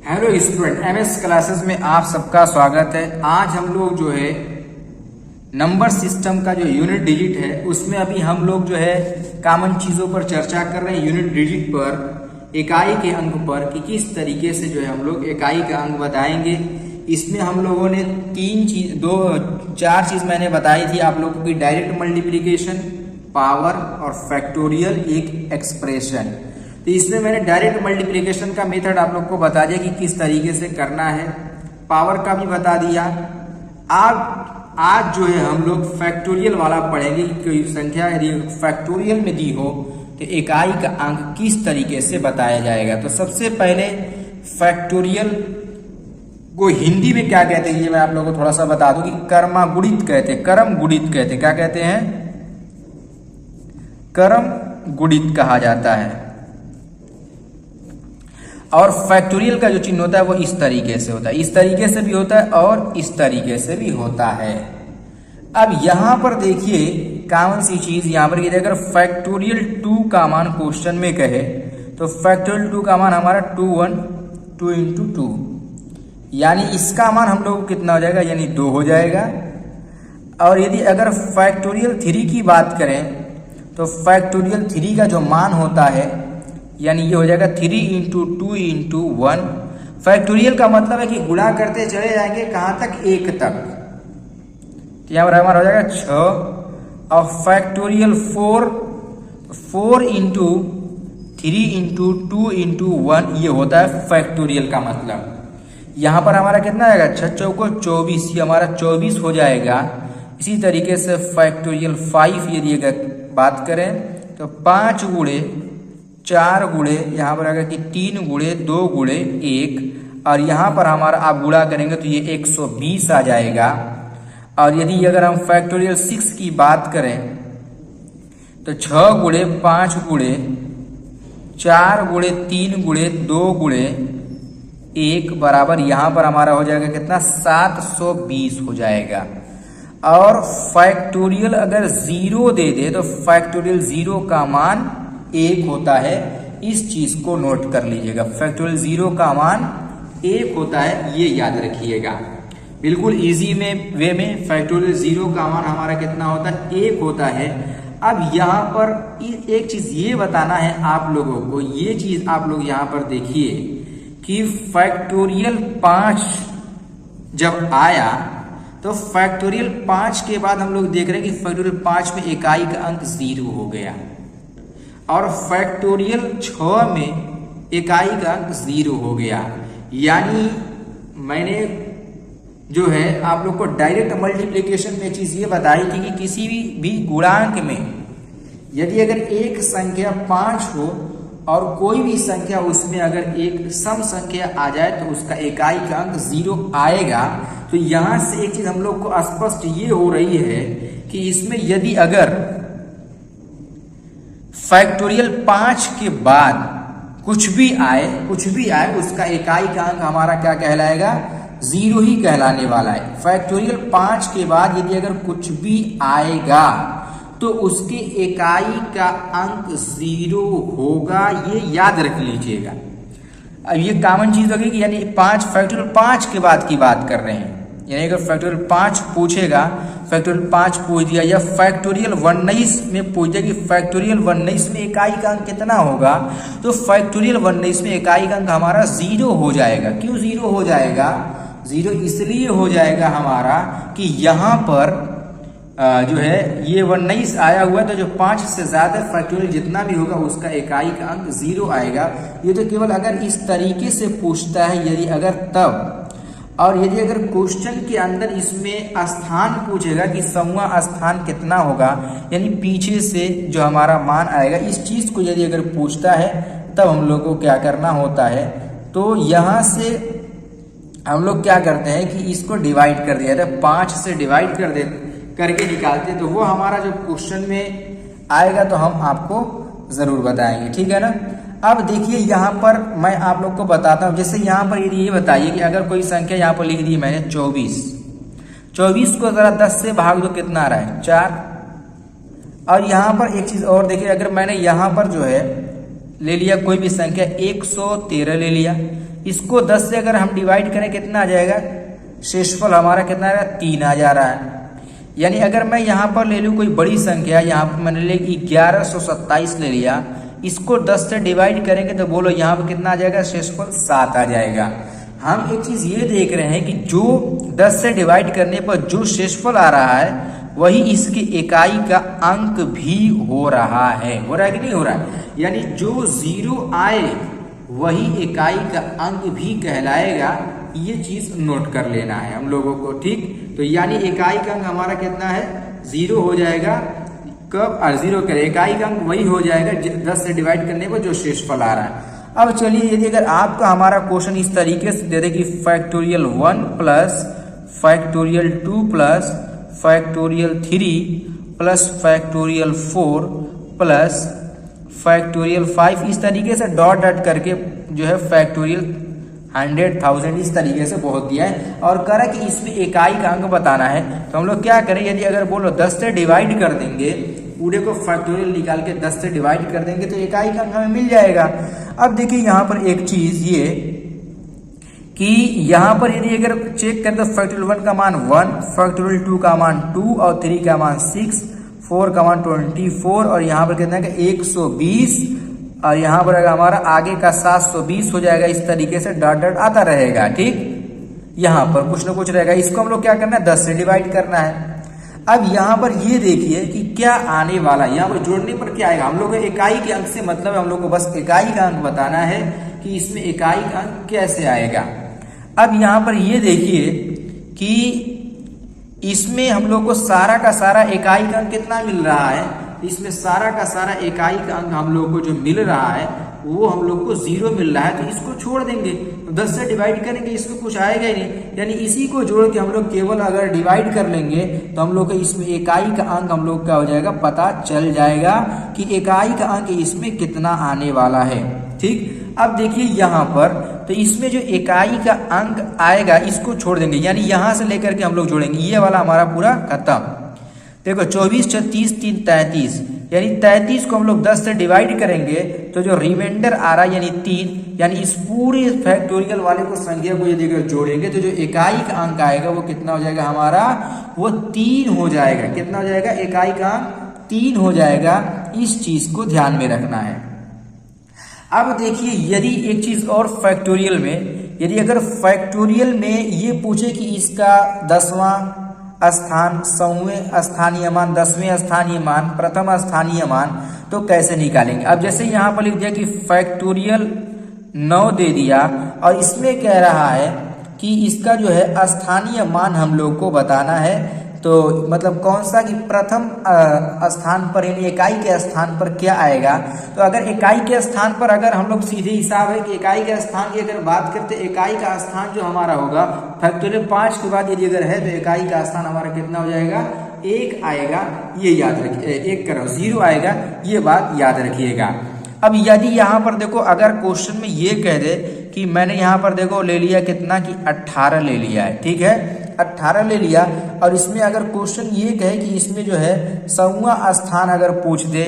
Hello student, MS classes में आप सबका स्वागत है। आज हम लोग जो है नंबर सिस्टम का जो यूनिट डिजिट है उसमें अभी हम लोग जो है कॉमन चीज़ों पर चर्चा कर रहे हैं। यूनिट डिजिट पर, इकाई के अंक पर कि किस तरीके से जो है हम लोग इकाई का अंक बताएंगे। इसमें हम लोगों ने चार चीज़ मैंने बताई थी आप लोगों की, डायरेक्ट मल्टीप्लिकेशन, पावर और फैक्टोरियल, एक एक्सप्रेशन। तो इसमें मैंने डायरेक्ट मल्टीप्लिकेशन का मेथड आप लोग को बता दिया कि किस तरीके से करना है, पावर का भी बता दिया। आज जो है हम लोग फैक्टोरियल वाला पढ़ेंगे कि कोई संख्या यदि फैक्टोरियल में दी हो तो इकाई का अंक किस तरीके से बताया जाएगा। तो सबसे पहले फैक्टोरियल को हिंदी में क्या कहते हैं ये मैं आप लोगों को थोड़ा सा बता दूं कि कर्मागुणित कहते हैं, करम गुणित कहते हैं। क्या कहते हैं? करम गुणित कहा जाता है। और फैक्टोरियल का जो चिन्ह होता है वो इस तरीके से होता है, इस तरीके से भी होता है और इस तरीके से भी होता है। अब यहां पर देखिए कॉमन सी चीज यहां पर, अगर फैक्टोरियल 2 का मान क्वेश्चन में कहे तो फैक्टोरियल 2 का मान हमारा 2 इंटू 2, यानी इसका मान हम लोग कितना हो जाएगा, यानी 2 हो जाएगा। और यदि अगर फैक्टोरियल 3 की बात करें तो फैक्टोरियल 3 का जो मान होता है यानी ये हो जाएगा 3 इंटू 2 इंटू 1। फैक्टोरियल का मतलब है कि गुणा करते चले जाएंगे कहां तक, 1 तक। तो यहां पर हमारा हो जाएगा 6। और फैक्टोरियल 4 इंटू 3 इंटू 2 इंटू 1, ये होता है फैक्टोरियल का मतलब। यहां पर हमारा कितना आएगा, 6 चौको 24, ये हमारा 24 हो जाएगा। इसी तरीके से फैक्टोरियल 5 यदि अगर बात करें तो 5 गुणे 4 गुणे यहाँ पर आएगा कि 3 गुणे 2 गुणे 1, और यहाँ पर हमारा आप गुणा करेंगे तो ये 120 आ जाएगा। और यदि अगर हम फैक्टोरियल 6 की बात करें तो 6 गुणे 5 गुणे 4 गुणे 3 गुणे 2 गुणे 1 बराबर यहाँ पर हमारा हो जाएगा कितना, 720 हो जाएगा। और फैक्टोरियल अगर 0 दे दे तो फैक्टोरियल 0 का मान 1 होता है। इस चीज को नोट कर लीजिएगा, फैक्टोरियल 0 का मान 1 होता है, ये याद रखिएगा। बिल्कुल इजी में वे में फैक्टोरियल 0 का मान हमारा कितना होता है, 1 होता है। अब यहाँ पर एक चीज ये बताना है आप लोगों को, ये चीज आप लोग यहाँ पर देखिए कि फैक्टोरियल 5 जब आया तो फैक्टोरियल 5 के बाद हम लोग देख रहे हैं कि फैक्टोरियल 5 में इकाई का अंक 0 हो गया, और फैक्टोरियल 6 में इकाई का अंक 0 हो गया। यानी मैंने जो है आप लोग को डायरेक्ट मल्टीप्लिकेशन में चीज ये बताई थी कि किसी भी गुणांक में यदि अगर एक संख्या 5 हो और कोई भी संख्या उसमें अगर एक सम संख्या आ जाए तो उसका इकाई का अंक 0 आएगा। तो यहां से एक चीज हम लोग को स्पष्ट ये हो रही है कि इसमें यदि अगर फैक्टोरियल 5 के बाद कुछ भी आए उसका इकाई का अंक हमारा क्या कहलाएगा, 0 ही कहलाने वाला है। फैक्टोरियल 5 के बाद यदि अगर कुछ भी आएगा तो उसके इकाई का अंक 0 होगा, ये याद रख लीजिएगा। अब ये कॉमन चीज होगी कि यानी फैक्टोरियल 5 के बाद की बात कर रहे हैं, यानी अगर फैक्टोरियल 5 पूछेगा, फैक्टोरियल 5 पूछ दिया या फैक्टोरियल 19 में पूछ दिया कि फैक्टोरियल 19 में इकाई का अंक कितना होगा, तो फैक्टोरियल 19 में इकाई का अंक हमारा 0 हो जाएगा। क्यों 0 हो जाएगा? 0 इसलिए हो जाएगा हमारा कि यहाँ पर जो है ये 19 आया हुआ है, तो जो 5 से ज्यादा फैक्टोरियल जितना भी होगा उसका इकाई का अंक 0 आएगा। ये तो केवल अगर इस तरीके से पूछता है, यदि अगर तब। और यदि अगर क्वेश्चन के अंदर इसमें स्थान पूछेगा कि समूह स्थान कितना होगा, यानी पीछे से जो हमारा मान आएगा, इस चीज को यदि अगर पूछता है तब हम लोग को क्या करना होता है, तो यहां से हम लोग क्या करते हैं कि इसको डिवाइड कर दिया जाता है, 5 से डिवाइड करके निकालते हैं, तो वो हमारा जो क्वेश्चन में आएगा तो हम आपको जरूर बताएंगे, ठीक है ना। अब देखिए यहाँ पर मैं आप लोग को बताता हूँ, जैसे यहाँ पर ये बताइए कि अगर कोई संख्या यहाँ पर लिख दी मैंने 24 को जरा 10 से भाग दो, कितना आ रहा है, 4। और यहाँ पर एक चीज और देखिए, अगर मैंने यहाँ पर जो है ले लिया कोई भी संख्या 113 ले लिया, इसको 10 से अगर हम डिवाइड करें कितना आ जाएगा, शेषफल हमारा कितना आ रहा है, 3 आ जा रहा है। यानी अगर मैं यहाँ पर ले लूँ कोई बड़ी संख्या, यहाँ पर मैंने ले 1127 ले लिया, इसको 10 से डिवाइड करेंगे तो बोलो यहाँ पर कितना आ जाएगा, शेषफल 7 आ जाएगा। हम एक चीज ये देख रहे हैं कि जो 10 से डिवाइड करने पर जो शेषफल आ रहा है वही इसकी इकाई का अंक भी हो रहा है कि नहीं हो रहा है। यानी जो 0 आए वही इकाई का अंक भी कहलाएगा, ये चीज नोट कर लेना है हम लोगों को, ठीक। तो यानी इकाई का अंक हमारा कितना है, 0 हो जाएगा। कब 0 करें, इकाई का अंक वही हो जाएगा 10 से डिवाइड करने पर जो शेषफल आ रहा है। अब चलिए, यदि अगर आपका हमारा क्वेश्चन इस तरीके से दे दे कि factorial 1 plus factorial 2 plus factorial 3 plus factorial 4 plus factorial 5, इस तरीके से डॉट डॉट करके जो है फैक्टोरियल 100,000 इस तरीके से बहुत दिया है और कह रहा है कि इसमें इकाई का अंक बताना है। तो हम लोग क्या करें, यदि अगर बोलो 10 से डिवाइड कर देंगे, पूरे को फैक्टोरियल निकाल के 10 से डिवाइड कर देंगे तो इकाई का अंक हमें मिल जाएगा। अब देखिए यहाँ पर एक चीज ये कि यहाँ पर यदि अगर चेक करें तो फैक्टोरियल 1 का मान 1, फैक्टोरियल 2 का मान 2 और 3 का मान 6, 4 का मान 24 और यहाँ पर कितना है 120 और यहाँ पर अगर हमारा आगे का 720 हो जाएगा। इस तरीके से डॉट डॉट आता रहेगा, ठीक। यहाँ पर कुछ ना कुछ रहेगा, इसको हम लोग क्या करना है, 10 से डिवाइड करना है। अब यहाँ पर ये देखिए कि क्या आने वाला है, यहाँ पर जोड़ने पर क्या आएगा। हम लोग को इकाई के अंक से मतलब है, हम लोग को बस इकाई का अंक बताना है कि इसमें इकाई का अंक कैसे आएगा। अब यहाँ पर ये देखिए कि इसमें हम लोग को सारा का सारा इकाई का अंक कितना मिल रहा है, इसमें सारा का सारा इकाई का अंक हम लोग को जो मिल रहा है वो हम लोग को 0 मिल रहा है। तो इसको छोड़ देंगे, तो 10 से डिवाइड करेंगे, इसको कुछ आएगा ही नहीं। यानी इसी को जोड़ के हम लोग केवल अगर डिवाइड कर लेंगे तो हम लोग को इसमें इकाई का अंक हम लोग का हो जाएगा, पता चल जाएगा कि इकाई का अंक इसमें कितना आने वाला है, ठीक। अब देखिए यहाँ पर तो इसमें जो इकाई का अंक आएगा इसको छोड़ देंगे, यानी यहाँ से लेकर के हम लोग जोड़ेंगे, ये वाला हमारा पूरा खत्म। देखो 24, 36, 3, 33, यानी 33 को हम लोग 10 से डिवाइड करेंगे तो जो रिमाइंडर आ रहा है यानी 3, यानी इस पूरे फैक्टोरियल वाले को संख्या को यदि जोड़ेंगे तो जो इकाई का अंक आएगा वो कितना हो जाएगा हमारा, वो 3 हो जाएगा। कितना हो जाएगा, इकाई का अंक 3 हो जाएगा। इस चीज को ध्यान में रखना है। अब देखिए यदि एक चीज और फैक्टोरियल में, यदि अगर फैक्टोरियल में ये पूछे कि इसका 10वां स्थान, 100वें स्थानीय मान, 10वें स्थानीय मान, प्रथम स्थानीय मान, तो कैसे निकालेंगे। अब जैसे यहाँ पर लिख दिया कि फैक्टोरियल 9 दे दिया और इसमें कह रहा है कि इसका जो है स्थानीय मान हम लोग को बताना है। तो मतलब कौन सा कि प्रथम स्थान पर यानी इकाई के स्थान पर क्या आएगा। तो अगर इकाई के स्थान पर अगर हम लोग सीधे हिसाब है कि इकाई के स्थान की अगर बात करते, इकाई का स्थान जो हमारा होगा फैक्टोरियल 5 के बाद यदि अगर है तो इकाई का स्थान हमारा कितना हो जाएगा, 1 आएगा। ये याद रखिए, 1 करो 0 आएगा, ये बात याद रखिएगा। अब यदि यहाँ पर देखो अगर क्वेश्चन में ये कह दे कि मैंने यहाँ पर देखो ले लिया कितना कि 18 ले लिया है, ठीक है, 18 ले लिया और इसमें अगर क्वेश्चन ये कहे कि इसमें जो है 100वां स्थान अगर पूछ दे,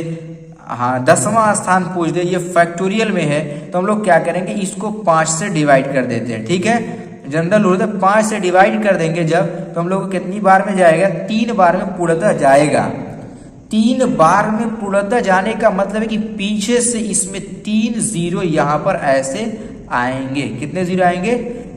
हाँ 10वां स्थान पूछ दे, ये फैक्टोरियल में है, तो हम लोग क्या करेंगे, इसको 5 से डिवाइड कर देते हैं, ठीक है। जनरल रूल है 5 से डिवाइड कर देंगे जब, तो हम लोग को कितनी बार में जाएगा, 3 बार में पूर्णतः जाएगा। 3 बार में पूर्णतः जाने का मतलब है कि पीछे से इसमें 3 0 यहाँ पर ऐसे आएंगे। कितने 0 आएंगे,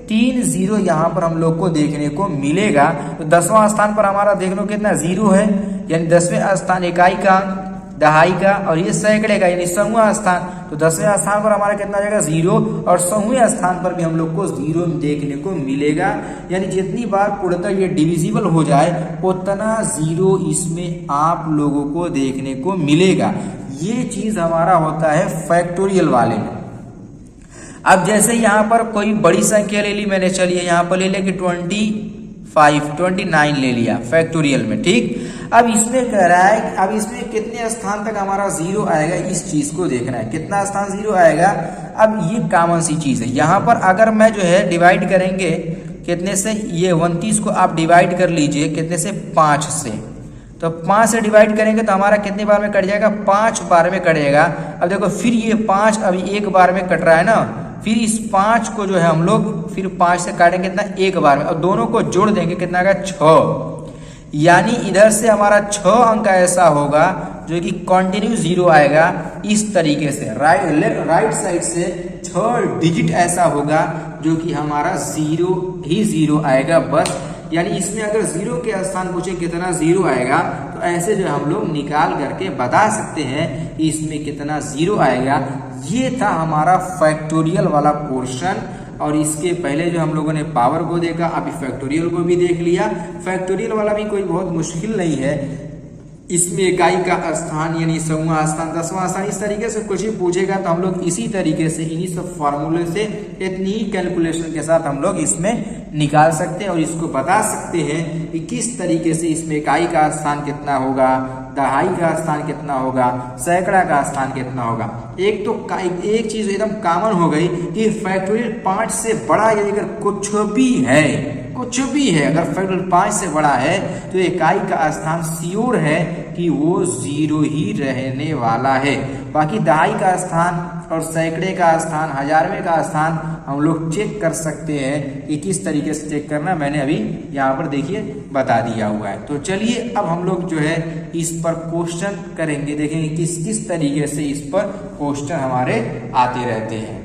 3 0 यहाँ पर हम लोग को देखने को मिलेगा। तो 10वां स्थान पर हमारा देख लो कितना 0 है, यानी 10वें स्थान इकाई का, दहाई का और ये सैकड़े का यानी 100वां स्थान। तो 10वें स्थान पर हमारा कितना जाएगा 0 और 100वें स्थान पर भी हम लोग को 0 देखने को मिलेगा। यानी जितनी बार पूर्णतः ये डिविजिबल हो जाए उतना 0 इसमें आप लोगों को देखने को मिलेगा। ये चीज हमारा होता है फैक्टोरियल वाले में। अब जैसे यहाँ पर कोई बड़ी संख्या ले ली मैंने, चलिए यहाँ पर ले लिया कि 29 ले लिया फैक्टोरियल में, ठीक। अब इसमें कह रहा है अब इसमें कितने स्थान तक हमारा 0 आएगा, इस चीज को देखना है, कितना स्थान 0 आएगा। अब ये कॉमन सी चीज है, यहाँ पर अगर मैं जो है डिवाइड करेंगे कितने से, ये 29 को आप डिवाइड कर लीजिए कितने से, 5 से। तो 5 से डिवाइड करेंगे तो हमारा कितने बार में कट जाएगा, 5 बार में कटेगा। अब देखो फिर ये 5 अभी 1 बार में कट रहा है ना, फिर इस 5 को जो है हम लोग फिर 5 से काटेंगे कितना, एक बार में, और दोनों को जोड़ देंगे कितना आएगा 6। यानी इधर से हमारा 6 अंक ऐसा होगा जो कि कंटिन्यू 0 आएगा। इस तरीके से राइट साइड से 6 डिजिट ऐसा होगा जो कि हमारा 0 ही 0 आएगा बस। यानी इसमें अगर 0 के स्थान पूछे कितना 0 आएगा तो ऐसे जो हम लोग निकाल करके बता सकते हैं कि इसमें कितना 0 आएगा। ये था हमारा फैक्टोरियल वाला पोर्शन। और इसके पहले जो हम लोगों ने पावर को देखा, अभी फैक्टोरियल को भी देख लिया। फैक्टोरियल वाला भी कोई बहुत मुश्किल नहीं है। इसमें इकाई का स्थान यानी 7वां स्थान 10वां स्थान इस तरीके से कुछ भी पूछेगा तो हम लोग इसी तरीके से इन्हीं सब फॉर्मूले से इतनी ही कैलकुलेशन के साथ हम लोग इसमें निकाल सकते हैं और इसको बता सकते हैं कि किस तरीके से इसमें इकाई का स्थान कितना होगा, दहाई का स्थान कितना होगा, सैकड़ा का स्थान कितना होगा। एक चीज एकदम कॉमन हो गई कि फैक्टोरियल 5 से बड़ा यदि अगर कुछ भी है अगर फैक्टोरियल 5 से बड़ा है तो इकाई का स्थान श्योर है कि वो 0 ही रहने वाला है। बाकी दहाई का स्थान और सैकड़े का स्थान, हजारवें का स्थान हम लोग चेक कर सकते हैं कि किस तरीके से चेक करना, मैंने अभी यहाँ पर देखिए बता दिया हुआ है। तो चलिए अब हम लोग जो है इस पर क्वेश्चन करेंगे, देखेंगे किस किस तरीके से इस पर क्वेश्चन हमारे आते रहते हैं।